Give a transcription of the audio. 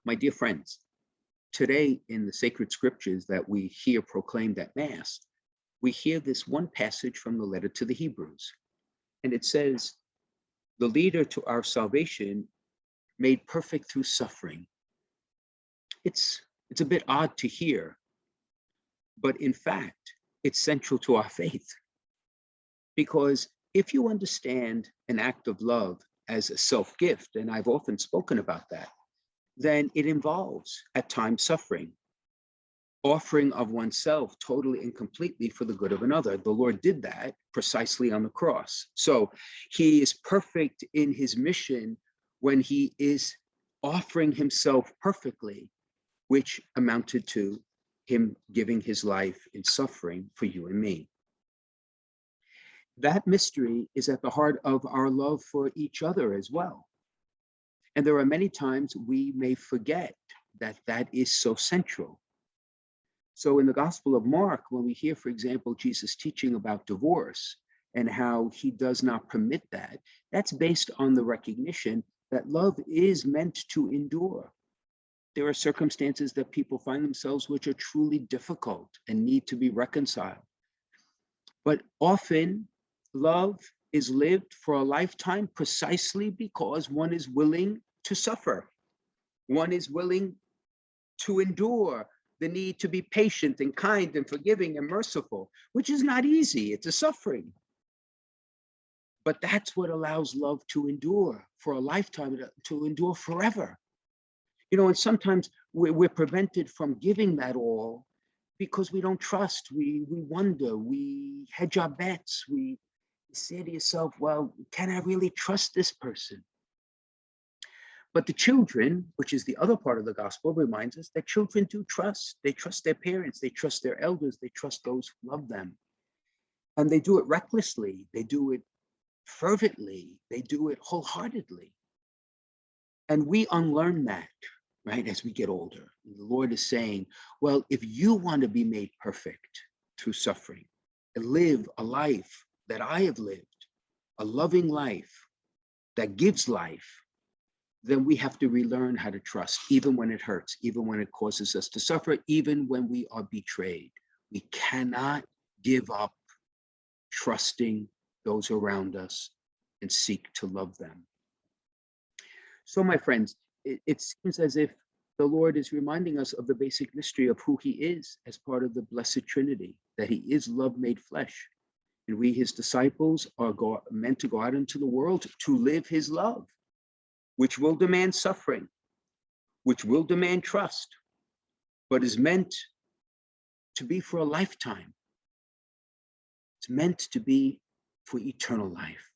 My dear friends, today in the sacred scriptures that we hear proclaimed at Mass, we hear this one passage from the letter to the Hebrews. And it says, the leader to our salvation made perfect through suffering. It's a bit odd to hear, but in fact, it's central to our faith. Because if you understand an act of love as a self-gift, and I've often spoken about that, then it involves at times suffering, offering of oneself totally and completely for the good of another. The Lord did that precisely on the cross. So he is perfect in his mission when he is offering himself perfectly, which amounted to him giving his life in suffering for you and me. That mystery is at the heart of our love for each other as well. And there are many times we may forget that that is so central. So in the Gospel of Mark, when we hear, for example, Jesus teaching about divorce and how he does not permit that, that's based on the recognition that love is meant to endure. There are circumstances that people find themselves which are truly difficult and need to be reconciled. But often love is lived for a lifetime precisely because one is willing to suffer. One is willing to endure the need to be patient and kind and forgiving and merciful, which is not easy. It's a suffering. But that's what allows love to endure for a lifetime, to endure forever. You know, and sometimes we're prevented from giving that all because we don't trust, we wonder, we hedge our bets, we say to yourself, well, can I really trust this person? But the children, which is the other part of the gospel, reminds us that children do trust. They trust their parents, they trust their elders, they trust those who love them. And they do it recklessly, they do it fervently, they do it wholeheartedly. And we unlearn that, right, as we get older. The Lord is saying, well, if you want to be made perfect through suffering and live a life that I have lived, a loving life that gives life, then we have to relearn how to trust, even when it hurts, even when it causes us to suffer, even when we are betrayed. We cannot give up trusting those around us and seek to love them. So, my friends, it seems as if the Lord is reminding us of the basic mystery of who he is as part of the Blessed Trinity, that he is love made flesh. And we, his disciples, are meant to go out into the world to live his love, which will demand suffering, which will demand trust, but is meant to be for a lifetime. It's meant to be for eternal life.